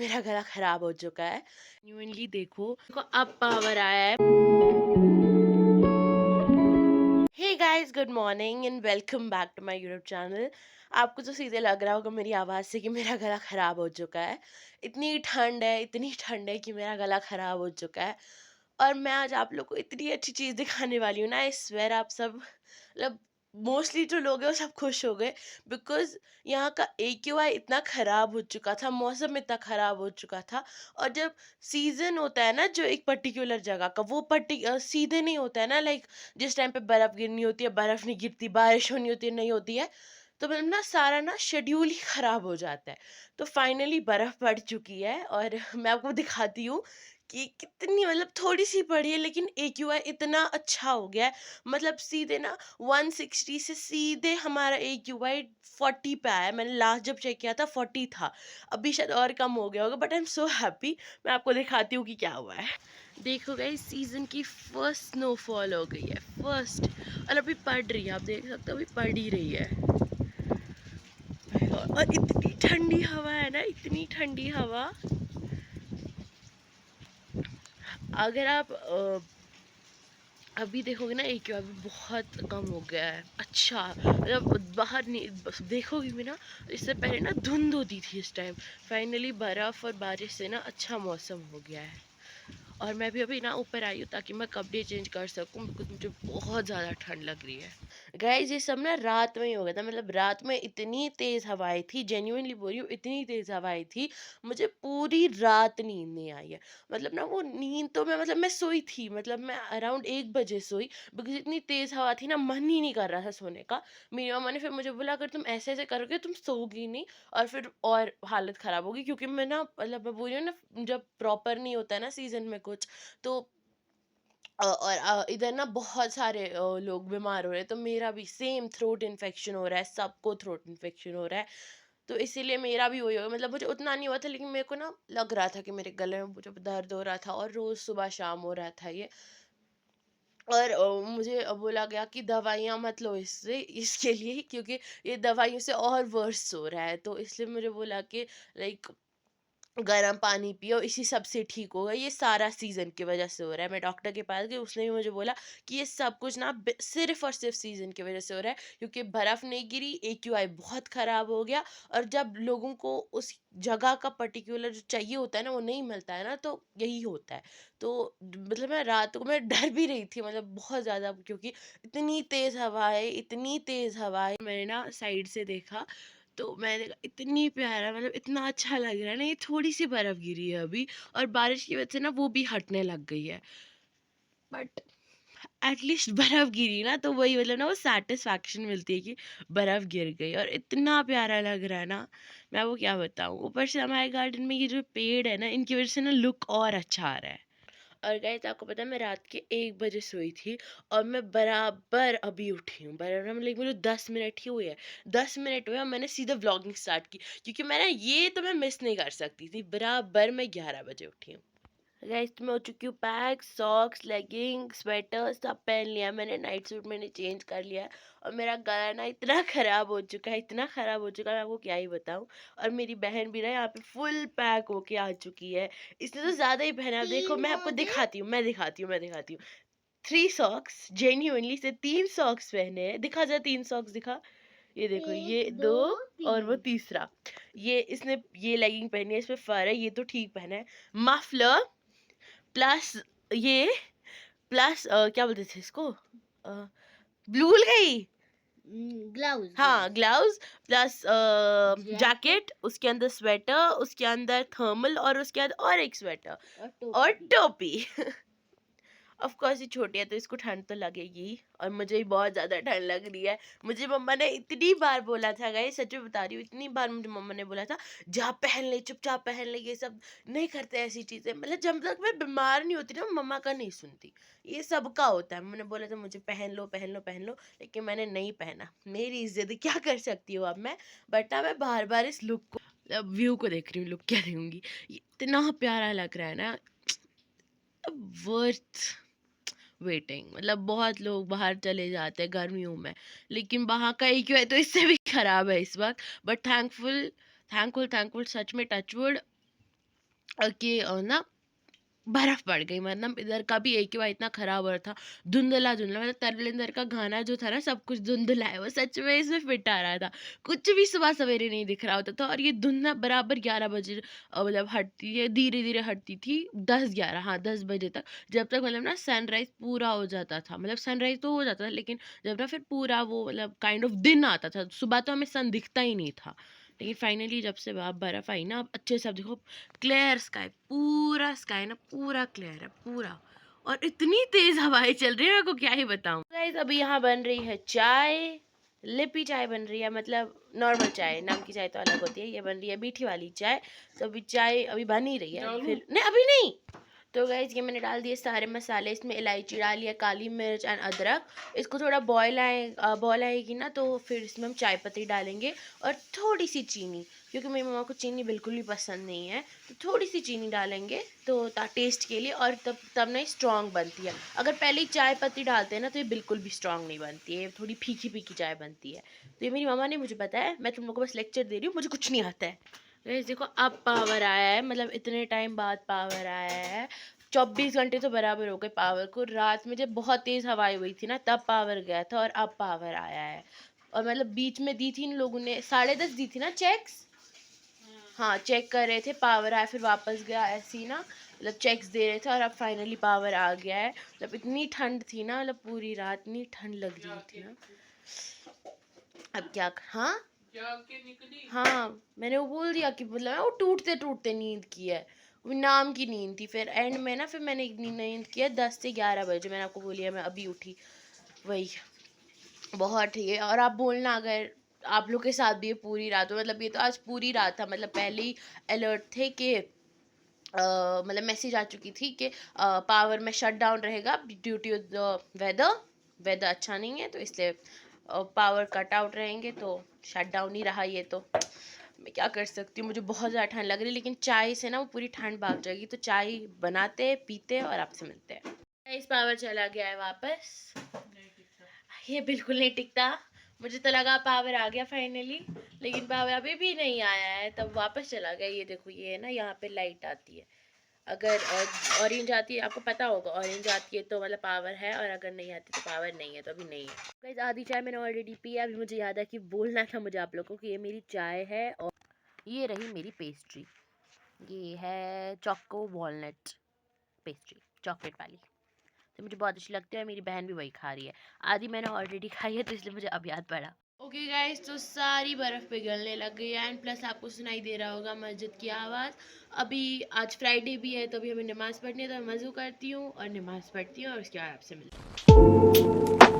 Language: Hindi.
मेरा गला खराब हो चुका है। न्यूनली देखो अब पावर आया है। Hey guys, good morning and welcome back to my YouTube channel. आपको तो सीधे लग रहा होगा मेरी आवाज़ से कि मेरा गला ख़राब हो चुका है। इतनी ठंड है कि मेरा गला ख़राब हो चुका है। और मैं आज आप लोग को इतनी अच्छी चीज़ दिखाने वाली हूँ ना, आई स्वेयर आप सब मतलब मोस्टली जो लोग हैं वो सब खुश हो गए। बिकॉज़ यहाँ का एक्यूआई इतना ख़राब हो चुका था, मौसम इतना ख़राब हो चुका था। और जब सीज़न होता है ना जो एक पर्टिकुलर जगह का, वो सीधे नहीं होता है ना, लाइक जिस टाइम पे बर्फ़ गिरनी होती है बर्फ़ नहीं गिरती, बारिश होनी होती है नहीं होती है। तो मतलब ना सारा ना शेड्यूल ही ख़राब हो जाता है। तो फाइनली बर्फ़ पड़ चुकी है और मैं आपको दिखाती हूँ कि कितनी मतलब थोड़ी-सी पड़ी है लेकिन एक्यूआई इतना अच्छा हो गया है। मतलब सीधे ना 160 से सीधे हमारा एक्यूआई 40 पे आया है। मैंने लास्ट जब चेक किया था 40 था। अभी शायद और कम हो गया होगा, but I am so happy. मैं आपको दिखाती हूँ कि क्या हुआ है। देखो गाइस, सीज़न की फर्स्ट स्नोफॉल हो गई है, फर्स्ट। और अभी पड़ रही है, आप देख सकते हो अभी पड़ ही रही है। और इतनी ठंडी हवा है ना, इतनी ठंडी हवा। अगर आप अभी देखोगे ना एक अभी बहुत कम हो गया है। अच्छा मतलब बाहर नहीं देखोगे भी ना, इससे पहले ना धुंध होती थी इस टाइम। फाइनली बर्फ़ और बारिश से ना अच्छा मौसम हो गया है। और मैं भी अभी ना ऊपर आई हूँ ताकि मैं कपड़े चेंज कर सकूँ, बिकॉज मुझे बहुत ज़्यादा ठंड लग रही है। गाइस, ये सब ना रात में ही हो गया था। मतलब रात में इतनी तेज़ हवाएं थी, जेन्युइनली बोल रही हूँ, इतनी तेज़ हवाएं थी, मुझे पूरी रात नींद नहीं आई है। मतलब ना वो नींद तो मैं सोई थी, मतलब मैं अराउंड 1 बजे सोई। बिकॉज इतनी तेज़ हवा थी ना, मन ही नहीं कर रहा था सोने का। मेरी मम्मा ने फिर मुझे बोला अगर तुम ऐसे ऐसे करोगे तुम सोओगी नहीं, और फिर और हालत ख़राब होगी। क्योंकि मैं ना मतलब मैं बोल रही हूँ ना, जब प्रॉपर नहीं होता है ना सीज़न में कुछ, तो और इधर ना बहुत सारे लोग बीमार हो रहे हैं। तो मेरा भी सेम थ्रोट इन्फेक्शन हो रहा है, सबको थ्रोट इन्फेक्शन हो रहा है। तो इसीलिए मेरा भी वही होगा। मतलब मुझे उतना नहीं हुआ था लेकिन मेरे को ना लग रहा था कि मेरे गले में जब दर्द हो रहा था, और रोज़ सुबह शाम हो रहा था ये। और मुझे बोला गया कि दवाइयाँ मत लो इसके लिए ही, क्योंकि ये दवाइयों से और वर्स हो रहा है। तो इसलिए मुझे बोला कि लाइक गर्म पानी पियो, इसी सब से ठीक होगा। ये सारा सीज़न की वजह से हो रहा है। मैं डॉक्टर के पास गई, उसने भी मुझे बोला कि ये सब कुछ ना सिर्फ़ और सिर्फ़ सीज़न की वजह से हो रहा है, क्योंकि बर्फ़ नहीं गिरी, एक्यूआई बहुत ख़राब हो गया। और जब लोगों को उस जगह का पर्टिकुलर जो चाहिए होता है ना, वो नहीं मिलता है ना, तो यही होता है। तो मतलब मैं रात को मैं डर भी रही थी, मतलब बहुत ज़्यादा, क्योंकि इतनी तेज़ हवाएँ मैंने ना साइड से देखा। तो मैंने कहा इतनी प्यारा, मतलब इतना अच्छा लग रहा है ना, ये थोड़ी-सी बर्फ़ गिरी है अभी, और बारिश की वजह से ना वो भी हटने लग गई है। बट एटलीस्ट बर्फ़ गिरी ना, तो वही मतलब ना वो सैटिस्फैक्शन मिलती है कि बर्फ़ गिर गई, और इतना प्यारा लग रहा है ना, मैं आपको क्या बताऊँ। ऊपर से हमारे गार्डन में ये जो पेड़ है ना, इनकी वजह से ना लुक और अच्छा आ रहा है। और गाइस, आपको पता है मैं रात के 1 बजे सोई थी, और मैं बराबर अभी उठी हूँ। बराबर मतलब मुझे 10 मिनट ही हुए हैं। 10 मिनट हुए और मैंने सीधा व्लॉगिंग स्टार्ट की, क्योंकि मैं ना ये तो मैं मिस नहीं कर सकती थी। बराबर मैं 11 बजे उठी हूँ। गाइस, तो मैं हो चुकी हूँ पैक, सॉक्स, लेगिंग, स्वेटर सब पहन लिया मैंने, नाइट सूट मैंने चेंज कर लिया है। और मेरा गला ना इतना ख़राब हो चुका है, इतना ख़राब हो चुका है, मैं आपको क्या ही बताऊँ। और मेरी बहन भी ना यहाँ पे फुल पैक होके आ चुकी है। इसने तो ज़्यादा ही पहना है। अब देखो मैं आपको दिखाती हूँ। 3 सॉक्स, जेन्युइनली से 3 सॉक्स पहने हैं। दिखा ज़रा 3 सॉक्स दिखा। ये देखो, ये 2 और वो तीसरा। ये इसने ये लेगिंग पहनी है, इसमें फर है, ये तो ठीक पहना है। मफलर प्लस ये प्लस क्या बोलते थे इसको, भूल गई। ग्लव्स हाँ, gloves gloves plus jacket jacket, उसके अंदर स्वेटर, उसके अंदर थर्मल, और उसके अंदर और एक स्वेटर और और टोपी। टोपी। ऑफ कोर्स ये छोटी है तो इसको ठंड तो लगेगी ही, और मुझे भी बहुत ज़्यादा ठंड लग रही है। मुझे मम्मा ने इतनी बार बोला था, गाइस सच में बता रही हूँ, इतनी बार मुझे मम्मा ने बोला था जा पहन ले, चुपचाप पहन ले, ये सब नहीं करते ऐसी चीज़ें। मतलब जब तक मैं बीमार नहीं होती ना, मम्मा का नहीं सुनती। ये सबका होता है। मैंने बोला था मुझे पहन लो पहन लो पहन लो, लेकिन मैंने नहीं पहना। मेरी जिद क्या कर सकती हूँ अब मैं। बट ना मैं बार बार इस लुक को, व्यू को देख रही हूँ, लुक क्या देखूंगी। ये इतना प्यारा लग रहा है ना, वर्थ वेटिंग। मतलब बहुत लोग बाहर चले जाते हैं गर्मियों में, लेकिन वहाँ का एक है तो इससे भी खराब है इस वक्त। बट थैंकफुल थैंकफुल थैंकफुल, सच में टचवुड, कि ना बर्फ पड़ गई, मतलब इधर का भी एक ही बार इतना खराब हो रहा था, धुंधला धुंधला, मतलब तरविंदर का गाना जो था ना, सब कुछ धुंधला है, वो सच में इसमें फिट आ रहा था, कुछ भी सुबह सवेरे नहीं दिख रहा होता था। और ये धुंध ना बराबर 11 बजे मतलब हटती है, धीरे धीरे हटती थी, 10-11, हाँ 10 बजे तक, जब तक मतलब ना सनराइज पूरा हो जाता था, मतलब सनराइज तो हो जाता था, लेकिन जब ना फिर पूरा वो मतलब काइंड ऑफ दिन आता था, सुबह तो हमें सन दिखता ही नहीं था। लेकिन फाइनली जब से बर्फ आई ना, अब अच्छे से, अब देखो क्लियर स्काई, पूरा स्काई ना पूरा क्लियर है पूरा, और इतनी तेज हवाएं चल रही है, मैं को क्या ही बताऊं। गाइस अभी यहाँ बन रही है चाय, लिपी चाय बन रही है, मतलब नॉर्मल चाय, नम की चाय तो अलग होती है, ये बन रही है मीठी वाली चाय। तो अभी चाय अभी बन ही रही है, फिर नहीं अभी नहीं। तो गाइज ये मैंने डाल दिए सारे मसाले, इसमें इलायची डाली है, काली मिर्च एंड अदरक। इसको थोड़ा बॉयल आएगी ना, तो फिर इसमें हम चाय पत्ती डालेंगे और थोड़ी सी चीनी, क्योंकि मेरी मम्मा को चीनी बिल्कुल भी पसंद नहीं है, तो थोड़ी सी चीनी डालेंगे तो टेस्ट के लिए, और तब तब ना स्ट्रॉन्ग बनती है। अगर पहले ही चाय पत्ती डालते हैं ना, तो ये बिल्कुल भी स्ट्रॉन्ग नहीं बनती है, थोड़ी फीकी फीकी चाय बनती है। तो ये मेरी मम्मा ने मुझे बताया, मैं तुम लोग को बस लेक्चर दे रही हूँ, मुझे कुछ नहीं आता है। गाइस देखो अब पावर आया है, मतलब इतने टाइम बाद पावर आया है, 24 घंटे तो बराबर हो गए पावर को। रात में जब बहुत तेज हवाएं हुई थी ना, तब पावर गया था, और अब पावर आया है। और मतलब बीच में दी थी इन लोगों ने 10:30 दी थी ना चेक्स, हाँ चेक कर रहे थे, पावर आया फिर वापस गया, ऐसे ही ना, मतलब चेक्स दे रहे थे, और अब फाइनली पावर आ गया है। मतलब इतनी ठंड थी ना, मतलब पूरी रात इतनी ठंड लग रही थी ना। अब क्या, हाँ हाँ मैंने वो बोल दिया कि मतलब वो टूटते टूटते नींद की है, वो नाम की नींद थी। फिर एंड में ना, फिर मैंने नींद की है 10 से 11 बजे, मैंने आपको बोली है मैं अभी उठी, वही बहुत ठीक है। और आप बोलना अगर आप लोग के साथ भी ये पूरी रात हो, मतलब ये तो आज पूरी रात था, मतलब पहले ही अलर्ट थे कि मतलब मैसेज आ चुकी थी कि पावर में शट डाउन रहेगा due to the weather, weather अच्छा नहीं है, तो इसलिए पावर कट आउट रहेंगे, तो शट डाउन ही रहा ये। तो मैं क्या कर सकती हूँ, मुझे बहुत ज़्यादा ठंड लग रही है, लेकिन चाय से ना वो पूरी ठंड भाग जाएगी। तो चाय बनाते पीते और आपसे मिलते हैं। इस पावर चला गया है वापस, ये बिल्कुल नहीं टिकता, मुझे तो लगा पावर आ गया फाइनली, लेकिन पावर अभी भी नहीं आया है, तब वापस चला गया। ये देखो, ये है ना, यहाँ पे लाइट आती है, अगर ऑरेंज आती है, आपको पता होगा ऑरेंज आती है तो मतलब पावर है, और अगर नहीं आती तो पावर नहीं है, तो अभी नहीं है। गाइस आधी चाय मैंने ऑलरेडी पी है, अभी मुझे याद है कि बोलना था मुझे आप लोगों को कि ये मेरी चाय है, और ये रही मेरी पेस्ट्री, ये है चोको वॉलनट पेस्ट्री, चॉकलेट वाली, तो मुझे बहुत अच्छी लगती है, मेरी बहन भी वही खा रही है, आधी मैंने ऑलरेडी खाई है, तो इसलिए मुझे अब याद पड़ा। ओके गाइस, तो सारी बर्फ़ पिघलने लग गई है, एंड प्लस आपको सुनाई दे रहा होगा मस्जिद की आवाज़। अभी आज फ्राइडे भी है, तो अभी हमें नमाज़ पढ़नी है, तो मैं वज़ू करती हूँ और नमाज़ पढ़ती हूँ, और उसके बाद आपसे मिलती हूँ।